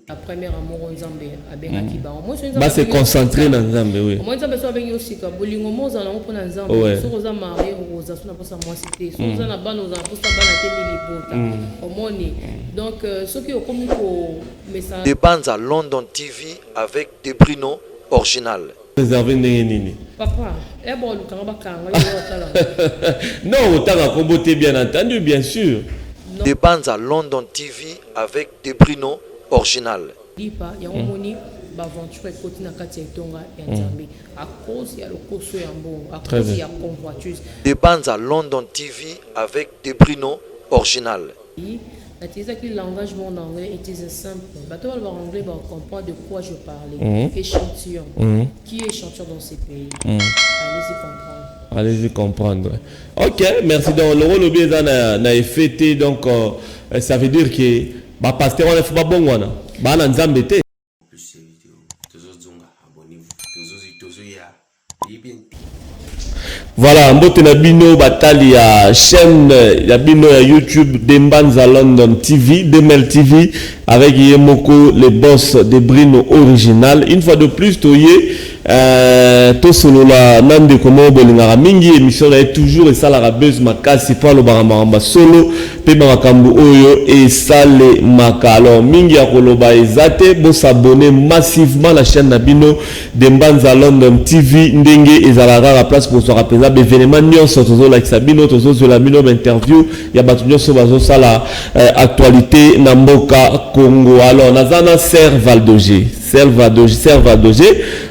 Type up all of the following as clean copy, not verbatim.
La première amour en Zambie, à Bengakiba. Bah, c'est concentré dans Zambie, oui. Moi, Zambie, soit avec aussi, quand Bolingo, moi, on a un peu dans Zambie. Si vous avez marié, vous avez pas ça, moi, c'était. Si vous avez un ban, vous avez pas ça, au moins, donc, ceux qui ont commis au message. Des bandes à London TV avec des Bruno original. Réservé Nini. Papa, eh bon, le Karabaka, non, autant à comboter, bien entendu, bien sûr. Des bandes à London TV avec des Bruno original. Il y a un moni, aventure côté na kati ya tonga ya Nzambe à cause ya lokoso ya mbongo à cause ya convoituse. Des bandes à London TV avec des Bruno original. Le langage mon anglais était simple. Bateau va anglais va comprendre de quoi je parlais. Échantillon. Qui est échantillon dans ces pays? Allez-y comprendre. Allez-y comprendre. Ok, merci. Donc le rôle bien na effecté donc ça veut dire que bah pasteur on est pas bon wana. Bah na Nzambe te. Voilà, mbote na bino batali ya chaîne ya bino ya YouTube Dembanza London TV, Demel TV avec Yemoko le boss de Bruno original. Une fois de plus toye to solo la nande komo bolingara mingi émission est toujours et ça la rabeuse makasi pour le baramba solo pe makambu oyo et sale makalo mingi ya koloba ezate bo s'abonner massivement la chaîne na bino Dembanza London TV ndenge ezalaka la place pour se rappeler événement nyonso tozo la sabino tozo sur la bino interview ya batu nyonso bazo sala actualité na mboka Congo. Alors nazana Servaldoge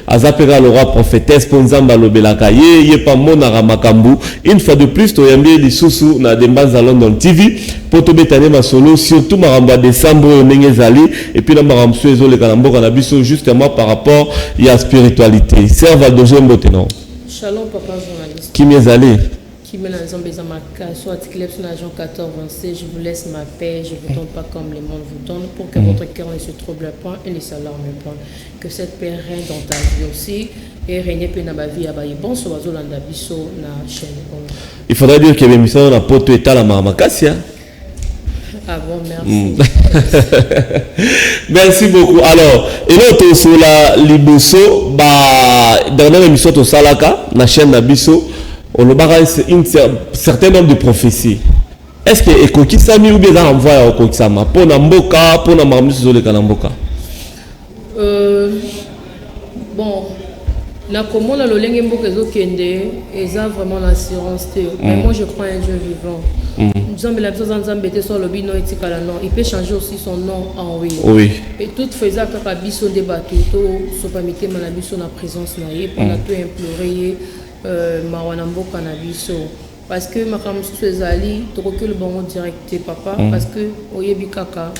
azapera le roi prophétesse pour Nzamba lobelaka ye pa mona makambu. Une fois de plus toyambi lisusu na Dembanza London TV pour to betane masolo surtout maramba décembre ndenge zali et puis na marambu ezo le mboka na biso justement par rapport ya spiritualité. Servaldoge mboteno. Shalom papa journaliste. Qui m'est allé? Qui me l'a zambé dans ma case, soit articulé sur l'agent 14 26, je vous laisse ma paix, je vous donne pas comme les monde vous donne, pour que votre cœur ne se trouble point et ne s'alarme point. Que cette paix règne dans ta vie aussi et règne dans ma vie. Bon, ce oiseau landa biso na chaîne. Il faudrait dire que l'émission n'a pas tout état la mamakassia. Ah bon, merci. Merci beaucoup. Alors, et l'autre sur la Liboso, bah, dernière émission de Salaka, la chaîne Nabiso, on a un certain nombre de prophéties. Est-ce que Ekoki Sami ou bien envoyé à Ekoki Sama pour Namboka, pour Namamu Suzole Kanamboka? Bon, na comment la lolenge mboka ezo kende, eza vraiment l'assurance. Mais moi je crois un Dieu vivant. Nzambe la personne Nzambe te so lobi non etikala non, il peut changer aussi son nom en oui. Oui. Et tout faisait kaka biso de bateau to so pas mettre na biso na présence na ye pour na to implorer mawana mboka na biso parce que makambo so ezali to ko le bon direct papa parce que oyebi kaka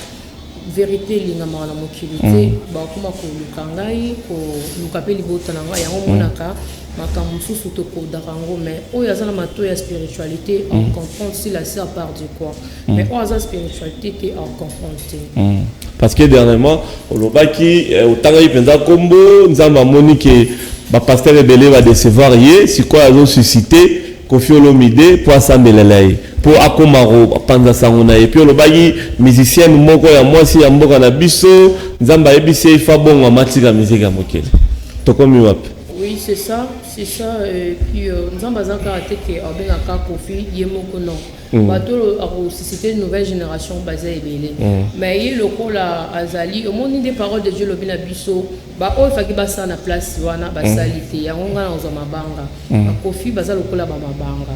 vérité linga mawana mokili te ba kuma ko lukangai ko lukapeli bota na ngai yango monaka makambo susu to ko darango mais oyo azana mato ya spiritualité on comprend si la sœur part de quoi mais o azana spiritualité te on comprend te parce que dernièrement olobaki otanga ipenza kombo nzamba moni que ba pasteur rebelle va décevoir hier si quoi ils ont suscité Koffi Olomide pour assembler pour akomaro panza sangona et puis olobaki musicien moko ya mwasi ya mboka na biso nzamba ebise ifa bongo matika musique ya mokele tokomi wapi? Oui, c'est ça et puis nzamba zaka ateke abengaka Koffi yemoko non bateau a suscité une nouvelle génération basée ebele mais il le rôle azali au monde des paroles de Dieu lobina biso ba o faki basa na place wana basalite ya ngonga na zo mabanga Koffi baza lokola ba mabanga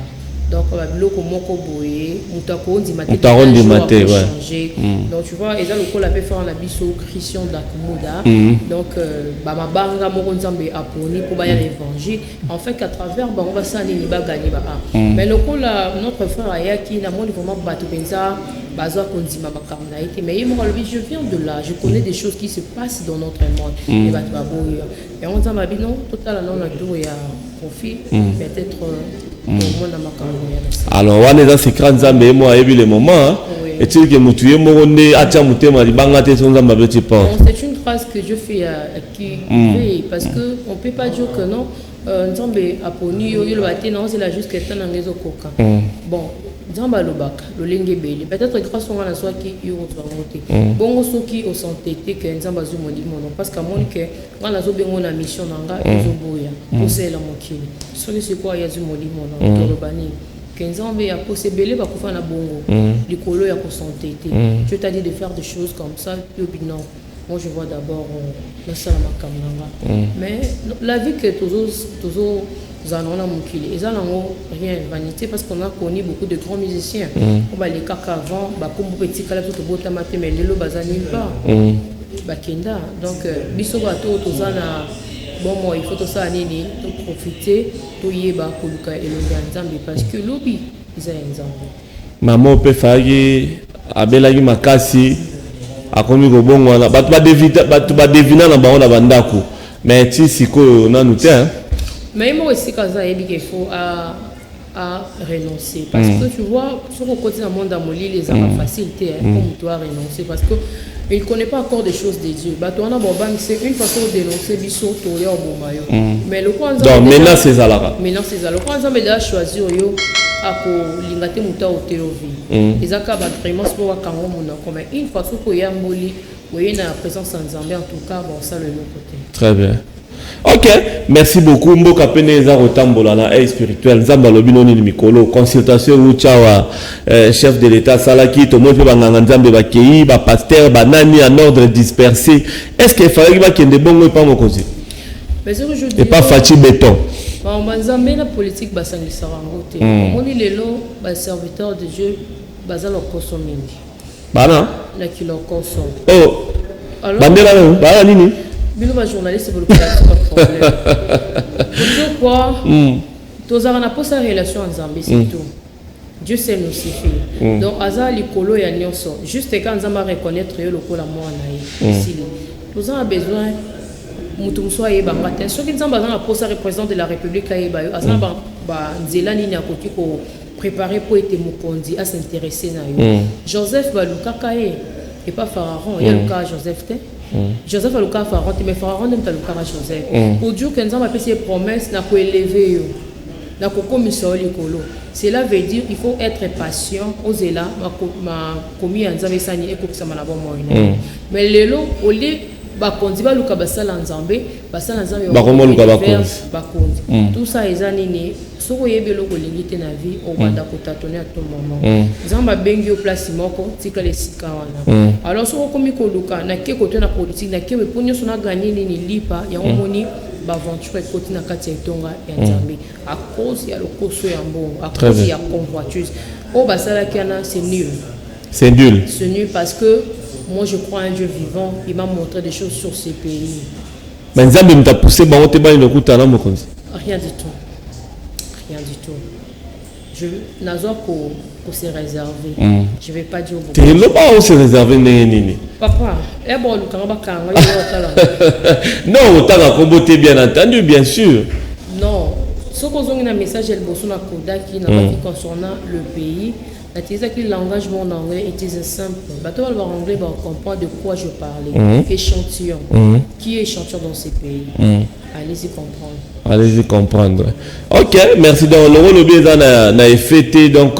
donc ba biloko moko boye mutako ndimate changer donc tu vois eza lokola pe faire na biso Christian d'Akumuda donc ba mabanga moko nzambe aponi pour ba ya l'évangile en fait qu'à travers ba on va sani ni ba gagner ba mais lokola notre frère ayaki na moni vraiment bato benza baza kondima makambo na été mais il m'a dit je viens de là je connais des choses qui se passent dans notre monde et bato ba boye et on nzamba bino total non na do ya Koffi peut-être alors on est dans ce grand Nzambe moi et le moment est-il que mutuye moronde acha mutema libanga te son Nzamba beti pas c'est une phrase que je fais qui parce que on peut pas dire que non Nzambe aponi yo le baté non c'est la juste que tant ngezo koka bon Nzamba lobaka lolenge bele peut-être grâce au na soit qui yo rotomote bongo soki au santé que nzamba zu molimo non parce que mon que ngana zo bengo na mission nanga ezo boya posela mokili soki c'est quoi ya zu molimo non to lobani que nzamba ya posebele ba kufa na bongo likolo ya ko santé je t'ai dit de faire des choses comme ça yo binon. Moi, je vois d'abord la salle à mais la vie que tous Zanona Moukili, ils n'ont rien vanité parce qu'on a connu beaucoup de grands musiciens. On va les caca avant, comme petit calab tout beau tamate, mais les lots bazani pas. Bakenda. Donc, biso bateau, tous bon, moi, il faut tout ça nini, tout profiter, tout yeba, koluka et le ganzambi parce que l'obi, ils ont un zambi. Maman peut faire abelagi makasi. Akomi ko bongo na batu ba devina na bango na bandako mais ti siko na nous hein mais moi aussi kaza yebi qu'il faut à renoncer parce que tu vois sur le côté dans monde amoli les a facilité comme toi renoncer parce que il connaît pas encore des choses de Dieu bato na bobang c'est une façon de dénoncer biso to ya obomayo mais le kwanza donc maintenant c'est ça là le kwanza mais là choisir yo ako lingate muta oteovi ezaka ba vraiment pour kango mona comme une façon ko yamboli voyez na présence en Zambie en tout cas bon ça le côté très bien. Ok, merci beaucoup. Mboka peneza rotambola na aide spirituelle. Nzamba lobino ni mikolo consultation uchawa chef de l'état salaki to mo pe banganga nzambe ba kei ba pasteur ba nani en ordre dispersé. Est-ce que fallait ba kende bongo pa mokozi? Mais ce que je dis. Et pas Fati béton. Ba nzambe la politique ba sangisa rango te. On dit lelo ba serviteur de Dieu bazalo koso mingi. Bana na kilo koso. Oh. Bandela ba nini? Bilo ba journaliste pour le problème. Pourquoi tous on a pas sa relation en Zambie c'est tout. Dieu sait nous suffit. Donc aza likolo ya nyonso juste quand Nzamba reconnaître yo lokola moi na ici. Tous on a besoin mutu msoye banga te soki Nzamba na posa représentant de la République ayeba yo aza ba nzela nini akoki ko préparer pour être mokondi à s'intéresser na yo. Joseph Baluka kaye et pas Pharaon, il y a le cas Joseph te. Joseph a le cas Pharaon, mais Pharaon n'aime pas le cas Joseph. Pour dire que nous avons fait ces promesses, nous avons élevé, nous avons commis sur l'écolo. Cela veut dire qu'il faut être patient. Oser là, ma commis en Zambie sani et comme ça malabo moyen. Mais les lots, au lieu bakondi ba luka basala nzambe, basala nzambe bakondi. Tout ça est anini. Soko yebelo ko lingite na vie, on va d'akotatonner à tout moment. Nzamba bengi au place moko, tika les sika wana. Alors soko komi ko luka na ke côté na politique na ke we ponyo sona gagner ni lipa ya omoni ba aventure côté na kati etonga ya nzambe. À cause ya lokoso ya mbongo, à cause ya convoituse. O basala kana c'est nul. C'est nul. C'est nul parce que moi je crois un Dieu vivant, il m'a montré des choses sur ces pays. Mais Nzambe m'a poussé ba ote ba ino kutana mokonzi. Rien du tout. Rien du tout. Je n'azo ko se réserver. Je vais pas dire beaucoup. Tu ne pas se réserver nini. Papa, et bon le kanga kanga yo tala. Non, tanga kombote bien entendu, bien sûr. Non, ce qu'on a un message el bosso na koda qui n'a pas concernant le pays. La thésa qui langage mon anglais est simple. Bateau va anglais va comprendre de quoi je parlais. Échantillon. Qui est échantillon dans ces pays? Allez-y comprendre. Allez-y comprendre. Ok, merci. Donc, le rôle bien na effecté, donc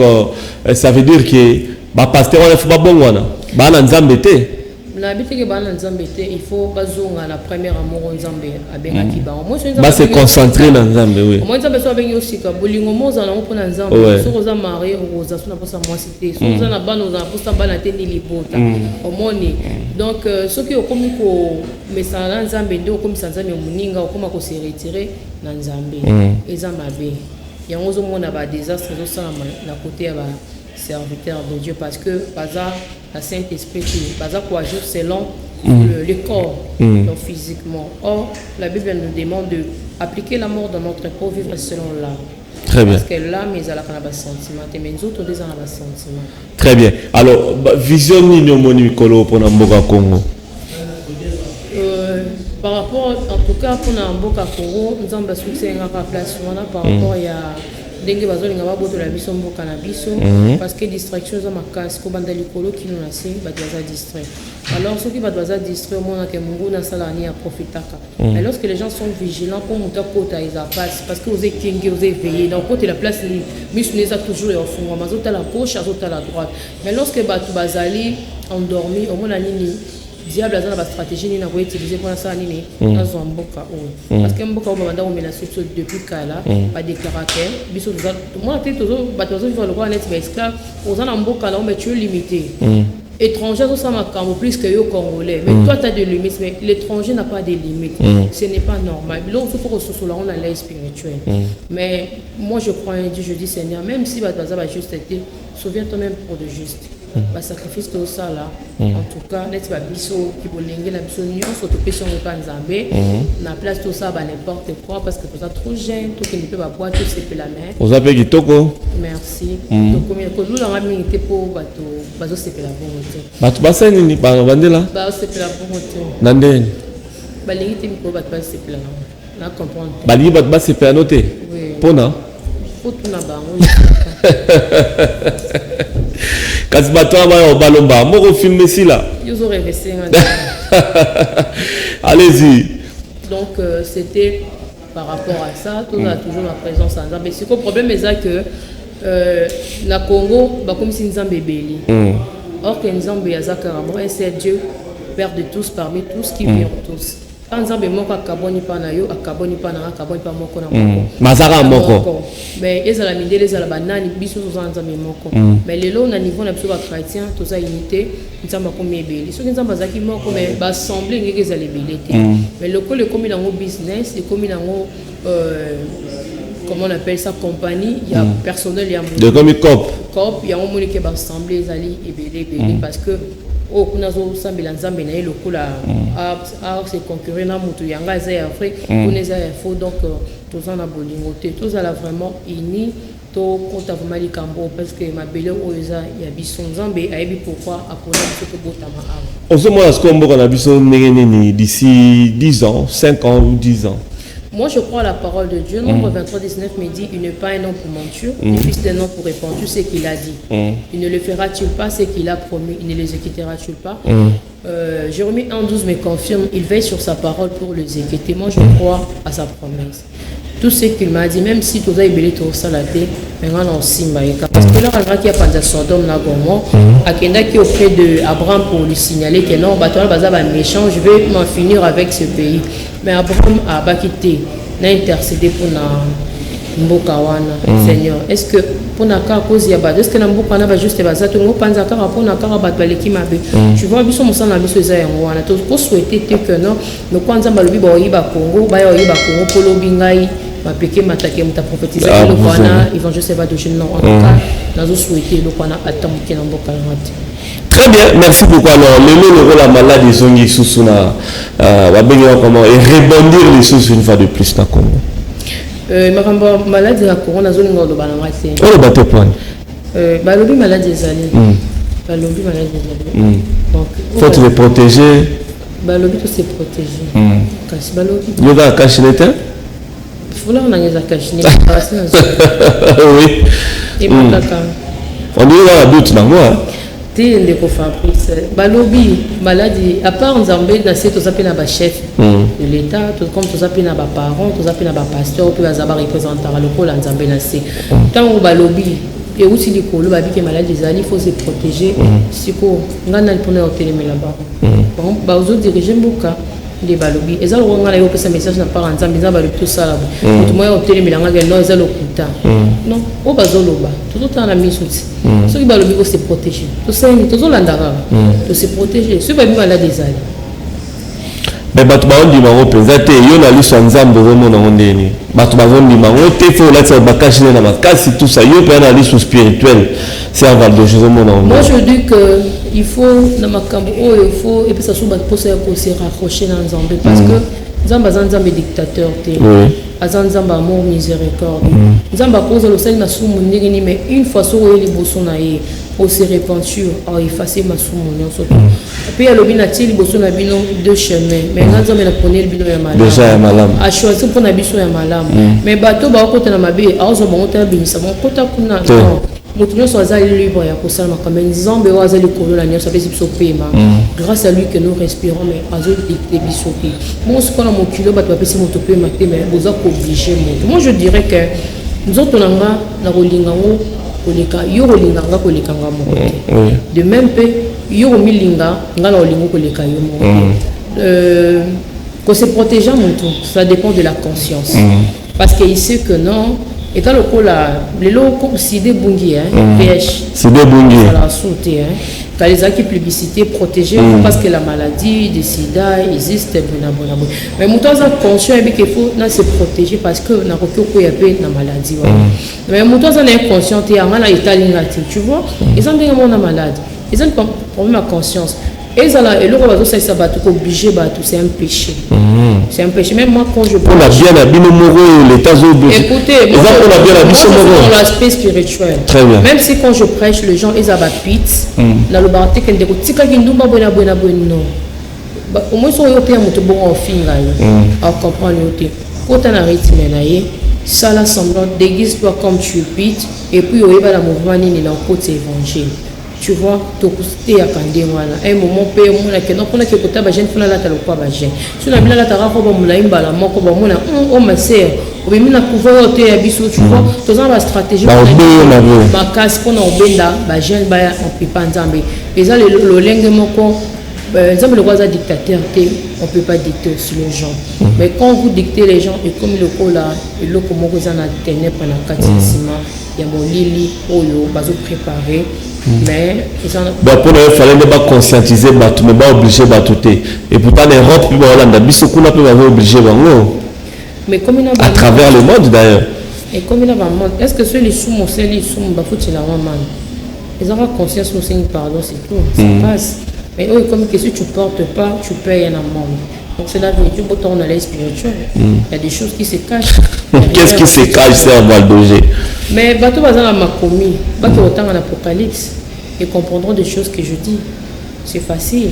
ça veut dire que bah pasteur on faut pas bon wana. Bah na nzambe te. Na bité que bah na nzambe te, il faut bazonga la première amour nzambe abenga kiba. Moi c'est bah se concentrer na nzambe oui. Moi nzambe so abenga osika bolingo moza na mpo na nzambe. So koza marié roza so na posa moi cité. So koza na bana na posa bana te ni libota. Omoni. Donc ce qui okomi ko mesana nzambe ndo okomi nzambe muninga okoma ko se retirer na nzambe. Eza mabe. Yango zo mona ba désastre zo sala na côté ya ba serviteur de Dieu parce que baza la Saint-Esprit baza quoi agir selon le corps donc physiquement. Or la Bible nous demande de appliquer la mort dans notre corps, vivre selon l'âme. Très bien. Parce que l'âme est à la sentiment mais nous autres des à la sentiment. Très bien. Alors vision ni moni mikolo pour na mboka Congo. Par rapport en tout cas pour na mboka Congo nous avons succès en place par rapport ndenge bazolinga babotola biso mboka na biso parce que distraction eza makasi ko banda likolo kino na se bato baza distrait. Alors soki bato baza distrait omona ke mungu nasala ani aprofitaka. Mais lorsque les gens sont vigilants pour muta kota eza passe parce que vous êtes kenge vous êtes veillé donc côté la place libre misu neza toujours au fond mazota la gauche azota la droite. Mais lorsque bato bazali endormi omona nini diable a la stratégie ni na ko utiliser pour ça nini nazo mboka o parce que mboka o banda o menacer depuis kala ba déclarer que biso moi tête tozo bato zo vivre le roi net ba esclave aux en mboka là on met tu limité étranger ça m'a plus que yo congolais mais toi tu as des limites mais l'étranger n'a pas de limites ce n'est pas normal là il faut que ce soit là on a l'air spirituel mais moi je crois un Dieu je dis Seigneur même si bato za ba juste été souviens-toi même pour de juste ba sacrifice tout ça là en tout cas net ba biso ki bolenge na biso nyonso to pesi on pas nzambe na place tout ça ba n'importe quoi parce que tout ça trop jeune tout qui ne peut pas boire tout c'est la main vous avez kitoko merci donc combien que nous la minute pour bato bazo c'est la volonté bato basa nini ba bandela ba c'est la volonté nandeni ba lingite miko bato ba c'est la na comprendre ba li bato ba c'est pas noté pona faut tout na bango kasi bato aba balomba moko filmer si là ils auraient resté allez-y donc c'était par rapport à ça tout a toujours la présence en Nzambe c'est quoi le problème est que na Congo ba comme si Nzambe beli or que Nzambe yazaka vraiment c'est Dieu père de tous parmi tous qui vient tous quand Nzambe moko akaboni pa na yo akaboni pa na akaboni pa moko na moko mazara moko mais ezala mindele ezala banani biso to Nzambe moko mais lelo na niveau na biso ba chrétien to za unité Nzambe ko mebeli so Nzambe azaki moko mais ba assembler ngeke ezala belete mais le ko le komi nango business le komi nango comment on appelle ça compagnie il y a personnel il y a de comme cop il y a un monde qui va assembler ezali ebele parce que o kuna zo sambela Nzambe na le ko la a se concurrer na mutu yanga za ya Afrique kuneza ya faux donc tous en a bolingo te tous ala vraiment ini to konta vraiment likambo parce que ma belle oza ya biso Nzambe ayebi pourquoi akona biso to botama a ozomona ce kombo na biso nengeni d'ici 10 ans 5 ans ou 10 ans. Moi, je crois à la parole de Dieu. Nombre 23, 19 me dit, il n'est pas un homme pour mentir, ni fils d'un homme pour répondre ce qu'il a dit. Il ne le fera-t-il pas ce qu'il a promis, il ne l'exécutera-t-il pas. Jérémie 1,12 me confirme, il veille sur sa parole pour l'exécuter. Moi, je crois à sa promesse. Tout ce qu'il m'a dit, même si tout ça est belé tout ça la tête, maintenant on simba. Parce que là, on a qui a pas de Sodome na Gomorrhe, Akenda qui est auprès de Abraham pour lui signaler que non, bateau là, va méchant, je vais m'en finir avec ce pays. Mais Abraham a pas quitté, n'a intercédé pour na Mbokawana, Seigneur. Est-ce que pour na cause il y a pas, est-ce que na Mbokawana va juste baza tout le monde pense à car pour na car bat baleki mabe. Tu vois biso musa na biso za yango wana to ko souhaiter que non, le kwanza balobi ba oyiba Congo, ba oyiba Congo polo bingai. Mapeke matake muta prophétiser le kwana ils vont juste pas de jeune non en tout cas nazo souhaiter le kwana attend qui na mboka ngati. Très bien, merci beaucoup. Alors le rôle la maladie zongi susuna va bien comment et rebondir les choses une fois de plus na Congo. Makamba maladie la corona zone ngolo bana ngati. On le battait point. Balobi maladie ezali. Balobi maladie ezali. Donc faut te protéger. Balobi tout se protéger. Kasi balobi. Yoga kachinete. Là on a des accagnés. Oui. Et mataka. On dit là doute dans moi. T'es ndeko Fabrice. Balobi maladie à part Nzambe na c'est tout ça na ba chef de l'état tout comme tout ça na ba parents tout ça na ba pasteur tout ça ba représentant le pôle Nzambe na c'est. Tant balobi et aussi les colo ba que maladie il faut se protéger. Siko ngana pour na hôtel là-bas. Bon ba ozo diriger mboka. Les balobi et ça le roi yo pesa message na par Nzambe za balobi tout ça là tout moi hôtel milanga que non ça le kuta non o bazoloba tout temps na misuti ceux qui balobi ko se protéger tout ça ni tout landara to se protéger ceux ba bi malade des ali mais batu ba on di ma représenter yo na liso Nzambe vraiment na ondeni batu ba on di ma te faut la tsa bakashi na makasi tout ça yo pe na liso spirituel c'est un val de Jésus mon nom. Moi je dis que il faut na makambo o il faut et puis ça sous ba poser ko se raccrocher dans Nzambe parce que Nzambe dictateur te Nzambe amour miséricorde Nzambe cause le sel na sous mon ndenge mais une fois sur les bosso na ye se repentir, effacer ma soumounion. Puis il y a l'obinatil, il y a deux chemins. Mais quand on a pris le bino ya malam. Déjà malam. A choisi pour na biso ya malam. Mais bateau ba côté na mabe, a ozo ba côté binisa, ba côté kuna. Motunyo so azali libre ya kosala makamba nzambe wa azali kolola nyo sa biso pema. Grâce à lui que nous respirons mais azo de biso pe. Moi ce qu'on a mon kilo ba pesi moto pema te mais boza ko obligé moto. Moi je dirais que nous autres na kolinga ngo koleka yo kolinga nga koleka nga mo. De même pe yo milinga nga na kolinga koleka yo mo. Qu'on se protégeant moto, ça dépend de la conscience. Parce qu'il sait que non. Et quand le coup là, les locaux, c'est des bungi, PH. C'est des bungi. Voilà, sauté, quand les acquis publicité protégés, parce que la maladie, le sida existe, mais mon temps conscient qu'il faut se protéger parce que n'a aucun la maladie. Mais mon temps est inconscient, il y a un état négatif, tu vois. Ils ont des gens malades, ils ont un problème à conscience. Et ça là, et le roi ça ça obligé c'est un péché. C'est un péché. Même moi quand je on a bien habillé l'état obligé. Écoutez, moi, dans l'aspect spirituel. Très bien. Même si quand je prêche, les gens ils avaient pite, dans le barité quand ils tika kindumba bona non. Au moins sont yoté à moto bon en fin là. À comprendre yoté. Quand on a rythme naie, ça la semblant déguise-toi comme tu es pite et puis on va la mouvement ni dans côté évangile. Tu vois, tout à un moment payé mon a que non qu'on a que côté ba jeune fona la talo quoi ba jeune si on a bien la tara ko ba mulaimba la moko ba mona on ma sœur ou bien na pouvoir te abiso tu vois tous en la stratégie ba casse qu'on a obenda ba jeune ba en pipa nzambe et ça le lenge moko nzambe le roi dictateur on peut pas dicter sur les gens mais quand vous dictez les gens et comme le ko là le ko moko za na ténèbres na katisima ya molili oyo bazo préparer. Mais pour il fallait pas conscientiser mais pas obligé et pourtant l'Europe obligé mais comme à travers le monde d'ailleurs et comme il a monde est-ce que ceux les sous les sous ils auront conscience aussi pardon c'est tout ça passe mais comme que si tu portes pas tu payes un amende. Donc c'est la vérité, on a l'air spirituel. Il y a des choses qui se cachent. Qu'est-ce qui se cache, c'est un Valdogé? Mais bateau bazan m'a commis, bateau autant en Apocalypse, ils comprendront des choses que je dis. C'est facile.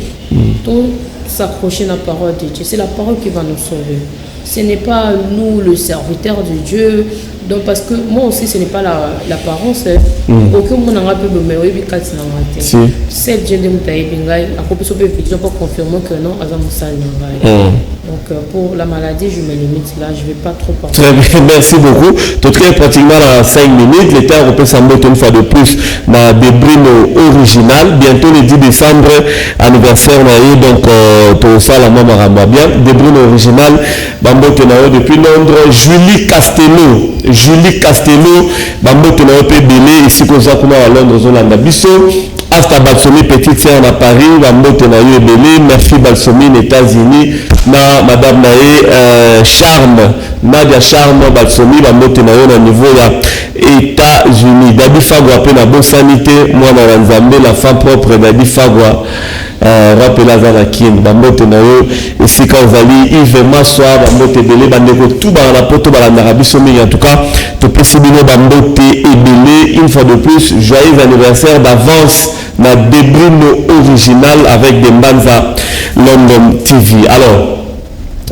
Tout s'accrocher à la parole de Dieu. C'est la parole qui va nous sauver. Ce n'est pas nous, le serviteur de Dieu. Donc parce que moi aussi, ce n'est pas l'apparence. Aucun monde n'a pu me mettre au cas de la cette jeune de Moutaïbingaï a coupé son vision pour confirmer que non, Azamoussal Nangaï. Donc pour la maladie, je me limite là, je ne vais pas trop parler. Très bien, merci beaucoup. Tout est pratiquement à 5 minutes. L'État européen s'embête une fois de plus dans des Brino original. Bientôt le 10 décembre, anniversaire donc pour ça la maman ramba bien. Des Brino original, Bambo Tenao depuis Londres, Julie Castello, Bambo Tenao Pébélé, ici qu'on s'appelle à Londres, Zolanda Bisso. Asta Balsomi, petite sœur à Paris, Bambo Tenao Ebélé, merci Balsomi, États-Unis, na Madame Naé, Charme, Nadia Charme, Balsomi, Bambo Tenao au niveau des États-Unis. Dadi Fagwa, après la bonne sanité, moi, dans Nzambe, la femme propre, Dadi Fagwa. Rappelez la kin bambote na yo esika ozali Yves Maswa bambote belé bandeko tout dans la poto balanda rabiso mingi en tout cas to possiblement bambote ebelé une fois de plus joyeux anniversaire d'avance na Debrino original avec des Mbanza London TV. Alors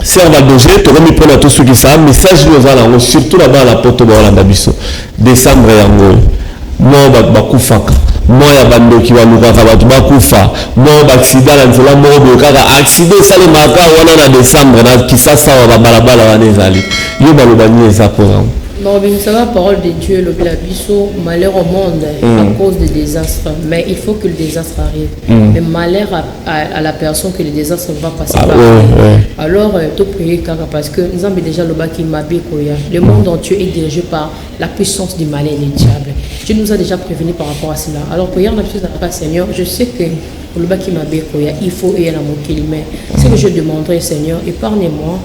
Sœur Valdogé, tu remis pour tous ceux qui savent message nous allons surtout là-bas à la poto balanda biso décembre yango moi bakufaka moi ya bando ki waluka kabatu bakufa moi accident na nzela mo bo kaka accident sale maka wana na décembre na kisasa wa balabala wana ezali yo balobani eza programme. Non, mais c'est la parole de Dieu, le blabisso, malheur au monde à cause des désastres. Mais il faut que le désastre arrive. Mais malheur à la personne que le désastre va passer par. Alors, tout prier parce que nous avons déjà le bas qui m'a le monde entier est dirigé par la puissance du mal et du diable. Dieu nous a déjà prévenu par rapport à cela. Alors, prière la puissance de la Seigneur, je sais que le bas qui m'a il faut y aller à mon kilomètre. C'est que je demanderai, Seigneur, épargnez-moi.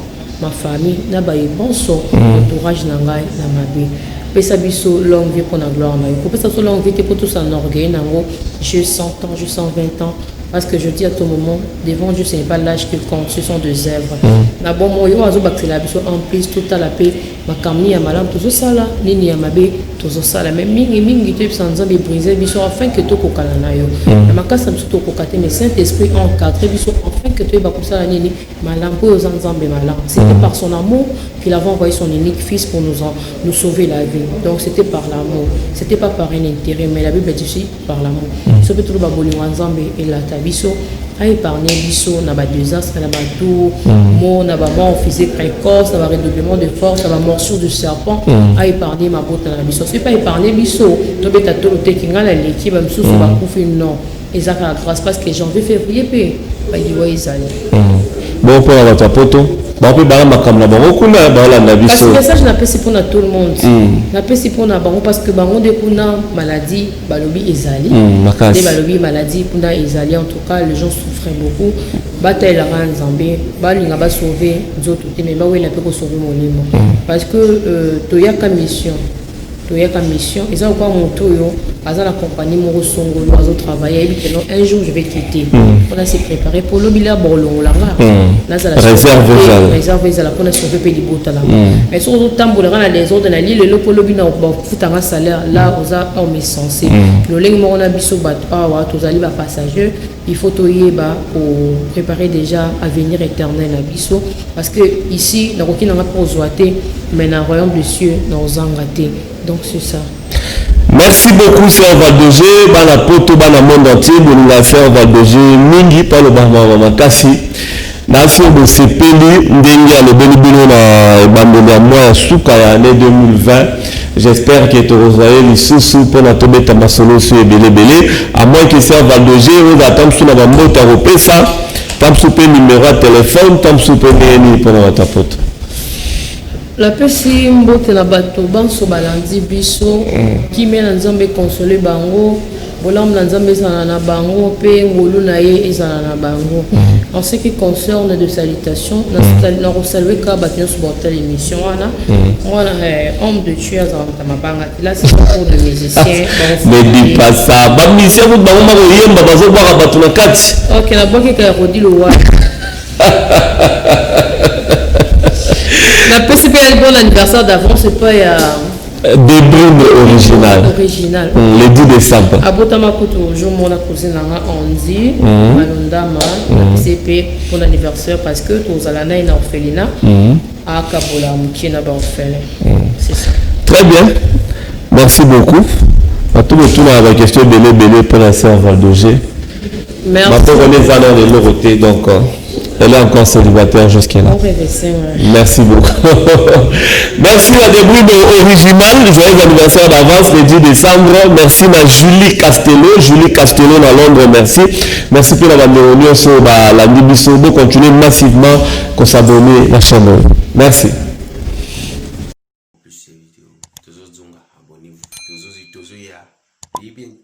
Ma famille, n'a pas eu bon son, entourage n'angai, n'a ma vie. Pesa biso longue vie pour la gloire, na yo. Pesa so longue vie pour tout ça orgueil, nango. J'ai 100 ans, j'ai 120 ans. Parce que je dis à tout moment, devant Dieu, ce n'est pas l'âge qui compte, ce sont des œuvres. Na bon, moi, yo azo bakela biso en plus tout à la paix, ma kamni ya malam tout ça là, nini ya mabe, tous ça la même mingi tu sans nzambe briser biso afin que to kokala na yo na makasa biso to kokate mais Saint-Esprit encadré biso afin que tu ba kusala nini malampo aux nzambe malam. C'était par son amour qu'il avait envoyé son unique fils pour nous sauver la vie. Donc c'était par l'amour, c'était pas par un intérêt, mais la Bible dit aussi par l'amour. Ce que tout le baboli nzambe et la tabiso a épargné biso na ba désastre na ba tout mot na ba mort physique précoce na ba redoublement de force na ba morsure du serpent a épargné ma bota na biso. C'est pas épargné biso to beta to te kinga la leki ba msusu ba kufi non ezaka la grâce parce que janvier février pe ba diwa ezali bon pour la poto ba pe ba makamla ba kuna ba la na biso. Parce que message na pesi pour tout le monde na pesi pour na bango parce que bango de kuna maladie balobi ezali de balobi maladie kuna ezali en tout cas les gens souffrent beaucoup bataille la ran nzambe balinga ba sauver nzoto te mais ba wela pe ko sauver molimo parce que toyaka mission ils ont quoi mon toyo à la compagnie mon songolo à travailler un jour je vais quitter on a s'est préparé pour le bilan bolon la réserve à la connaissance de pays bota là mais sur le temps pour les autres dans l'île le polo bina fout un salaire là aux a on est censé le ligne on a biso bat wa tous ali ba passager il faut toyer ba pour préparer déjà avenir éternel à biso parce que ici dans aucun n'a pas zoaté mais dans le royaume des cieux dans zangaté. Donc c'est ça. Merci beaucoup, Sœur Valdegé. Bana poto, bana monde entier. Bonjour, Sœur Valdegé. Mingi, pas le bahama, makasi. Nasi de sepeli, ndengia le benibino na bandona moi souka ya année 2020. J'espère que tu auras les sous pour la tomber ta masolo sur belé. À moins que Sœur Valdegé, vous attendez sur la moto à repesa. Tam souper numéro de téléphone, tam souper ni pour ta pote. La pesi mbote na bato banso balandi biso qui met na nzambe consoler bango bolam na nzambe ezana na bango pe ngolu na ye ezana na bango en ce qui concerne de salutations na resaluer ka bato nyonso baotala émission wana wana homme de Dieu azalaka mabanga là c'est pour de musiciens mais dis pas ça ba musicien vous bango mako yemba bazobaka bato na kati ok na boki ka rodi lo wa la PCP a le bon anniversaire d'avant, c'est pas des brunes originales. Le 10 décembre. Abotama Koto, jour mon cousine Andy, Malundama, la PCP pour l'anniversaire parce que tous à l'année une orphelinat à Kabola, qui n'a pas orphelin. C'est ça. Très bien. Merci beaucoup. À tout le tour à la question belé pour la sœur Valdegé. Merci. Maintenant, on est dans les lorotés, donc. Elle est encore célibataire jusqu'à là. Merci beaucoup. Merci à des bruits original. Joyeux anniversaire d'avance le 10 décembre. Merci à Julie Castello à Londres. Merci. Merci pour la réunion sur la Nibiso. Continuez massivement à s'abonner à la chaîne. Merci.